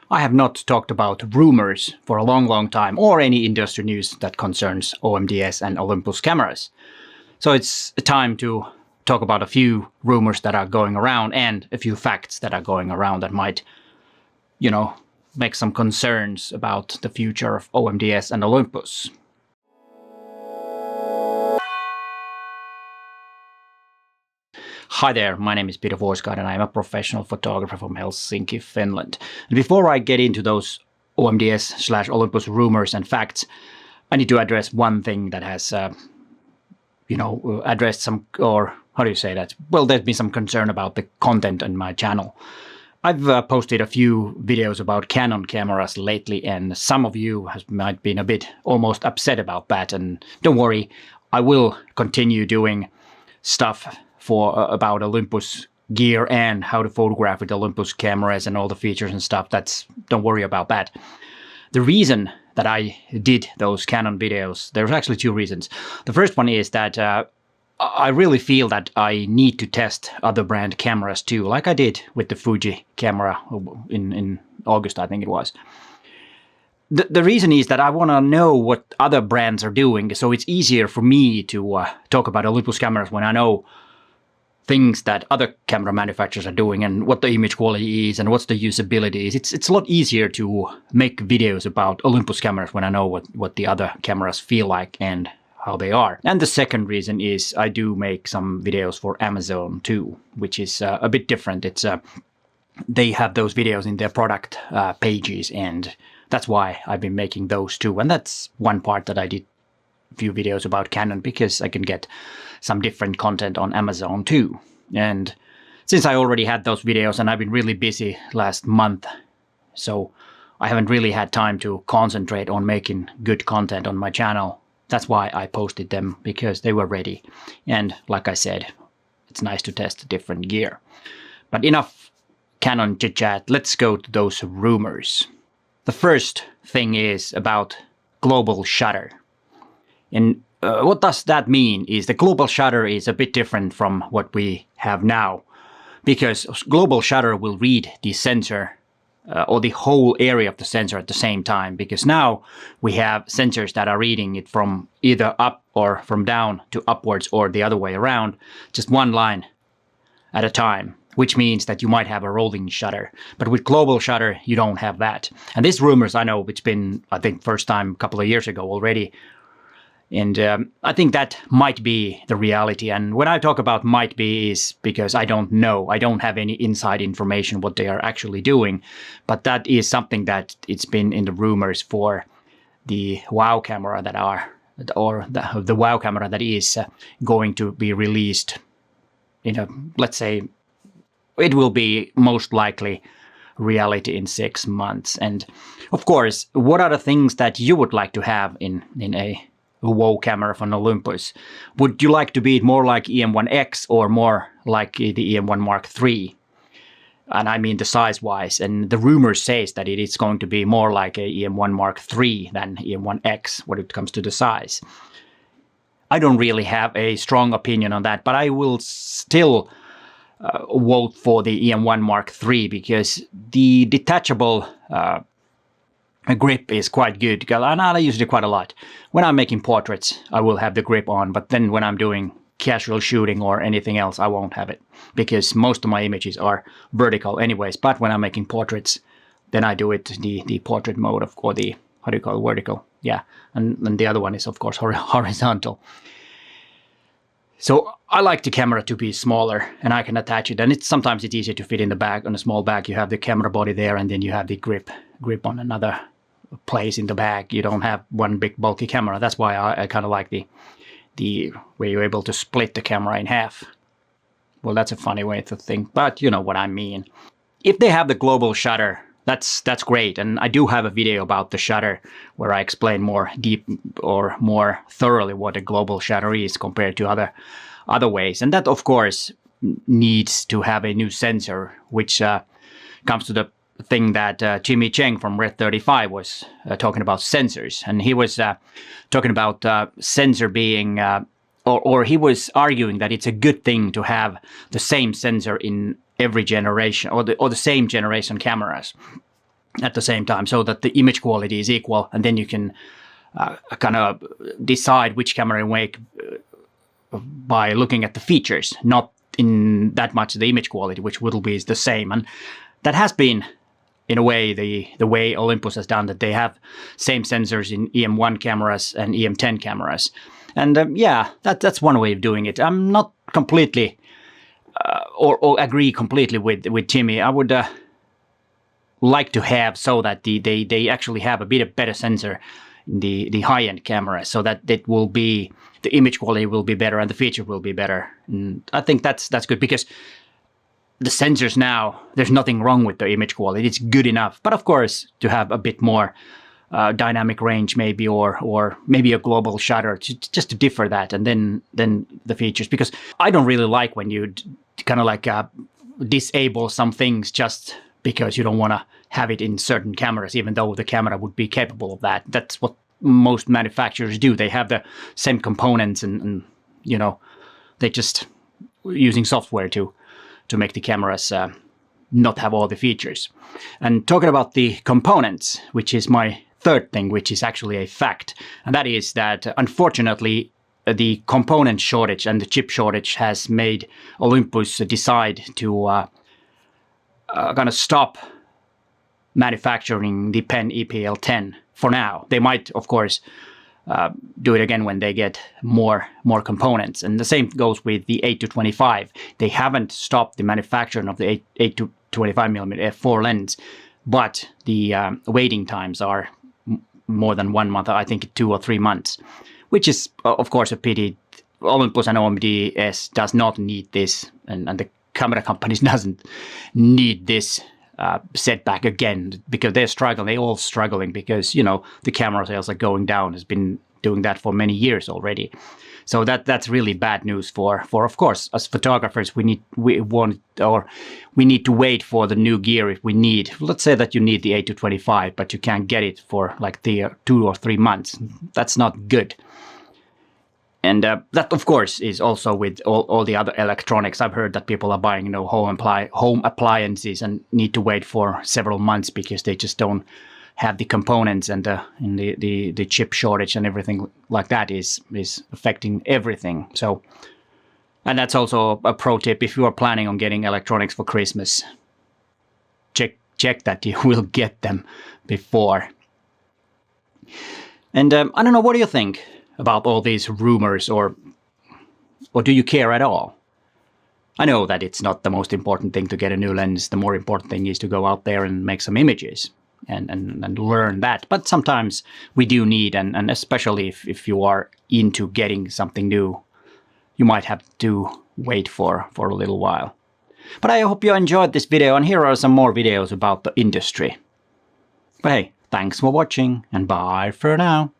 I have not talked about rumors for a long time, or any industry news that concerns OMDS and Olympus cameras. So it's time to talk about a few rumors that are going around and a few facts that are going around that might, make some concerns about the future of OMDS and Olympus. Hi there, my name is Forsgard and I'm a professional photographer from Helsinki, Finland. And before I get into those OMDS/Olympus rumors and facts, I need to address one thing that has, addressed some, or how do you say that? Well, there's been some concern about the content on my channel. I've posted a few videos about Canon cameras lately, and some of you might been a bit almost upset about that. And don't worry, I will continue doing stuff about Olympus gear and how to photograph with Olympus cameras and all the features and stuff. Don't worry about that. The reason that I did those Canon videos, there's actually two reasons. The first one is that I really feel that I need to test other brand cameras too, like I did with the Fuji camera in August, I think it was. The reason is that I want to know what other brands are doing, so it's easier for me to talk about Olympus cameras when I know things that other camera manufacturers are doing and what the image quality is and what's the usability is. It's a lot easier to make videos about Olympus cameras when I know what the other cameras feel like and how they are. And the second reason is I do make some videos for Amazon too, which is a bit different. They have those videos in their product pages, and that's why I've been making those too. And that's one part that I did a few videos about Canon, because I can get some different content on Amazon too. And since I already had those videos and I've been really busy last month, so I haven't really had time to concentrate on making good content on my channel. That's why I posted them, because they were ready. And like I said, it's nice to test different gear. But enough Canon chit-chat, let's go to those rumors. The first thing is about global shutter. And what does that mean is the global shutter is a bit different from what we have now, because global shutter will read the sensor or the whole area of the sensor at the same time, because now we have sensors that are reading it from either up or from down to upwards or the other way around, just one line at a time, which means that you might have a rolling shutter. But with global shutter, you don't have that. And these rumors, I know it's been, I think, first time a couple of years ago already. And I think that might be the reality. And when I talk about might be is because I don't know. I don't have any inside information what they are actually doing. But that is something that it's been in the rumors for the WOW camera the WOW camera that is going to be released let's say, it will be most likely reality in 6 months. And of course, what are the things that you would like to have in a WOW camera from Olympus? Would you like to be more like EM1X or more like the EM1 Mark III? And I mean the size-wise. And the rumor says that it is going to be more like a EM1 Mark III than EM1X when it comes to the size. I don't really have a strong opinion on that, but I will still vote for the EM1 Mark III, because the detachable grip is quite good, and I use it quite a lot. When I'm making portraits, I will have the grip on, but then when I'm doing casual shooting or anything else, I won't have it, because most of my images are vertical anyways. But when I'm making portraits, then I do it the portrait mode, or the, how do you call it, vertical? Yeah, and the other one is, of course, horizontal. So I like the camera to be smaller, and I can attach it, and sometimes it's easier to fit in the bag. On a small bag, you have the camera body there, and then you have the grip on another place in the bag. You don't have one big bulky camera. That's why I kind of like the where you're able to split the camera in half. Well, that's a funny way to think, but you know what I mean. If they have the global shutter, that's great. And I do have a video about the shutter where I explain more deep or more thoroughly what a global shutter is compared to other ways. And that, of course, needs to have a new sensor, which comes to the thing that Jimmy Cheng from Red 35 was talking about sensors. And he was talking about sensor being, or he was arguing that it's a good thing to have the same sensor in every generation, or the same generation cameras. at the same time, so that the image quality is equal, and then you can kind of decide which camera you make by looking at the features, not in that much the image quality, which will be the same. And that has been, in a way, the way Olympus has done, that they have same sensors in EM1 cameras and EM10 cameras. And yeah, that's one way of doing it. I'm not completely or agree completely with Timmy. I would like to have so that they actually have a bit of better sensor in the high-end cameras, so that it will be, the image quality will be better and the feature will be better. And I think that's good, because the sensors now, there's nothing wrong with the image quality. It's good enough. But of course, to have a bit more dynamic range maybe, or maybe a global shutter, just to differ that, and then the features. Because I don't really like when you kind of like disable some things just because you don't want to have it in certain cameras, even though the camera would be capable of that. That's what most manufacturers do. They have the same components, and you know, they just using software to make the cameras not have all the features. And talking about the components, which is my third thing, which is actually a fact, and that is that unfortunately the component shortage and the chip shortage has made Olympus decide to kind of stop manufacturing the Pen EPL10 for now. They might, of course, do it again when they get more components. And the same goes with the 8-25. They haven't stopped the manufacturing of the 8-25 mm f4 lens, but the waiting times are more than 1 month, I think 2 or 3 months, which is, of course, a pity. Olympus and OMDS does not need this, and the camera companies doesn't need this setback again, because they're struggling. They're all struggling because, you know, the camera sales are going down. Has been doing that for many years already. So that's really bad news for of course, as photographers. We need to wait for the new gear if we need. Let's say that you need the 8-25, but you can't get it for like the 2 or 3 months. That's not good. And that, of course, is also with all the other electronics. I've heard that people are buying, you know, home appliances and need to wait for several months because they just don't have the components, and the chip shortage and everything like that is affecting everything. So, and that's also a pro tip: if you are planning on getting electronics for Christmas, check that you will get them before. And I don't know, what do you think about all these rumors, or do you care at all? I know that it's not the most important thing to get a new lens. The more important thing is to go out there and make some images and learn that. But sometimes we do need, and especially if you are into getting something new, you might have to wait for a little while. But I hope you enjoyed this video, and here are some more videos about the industry. But hey, thanks for watching, and bye for now.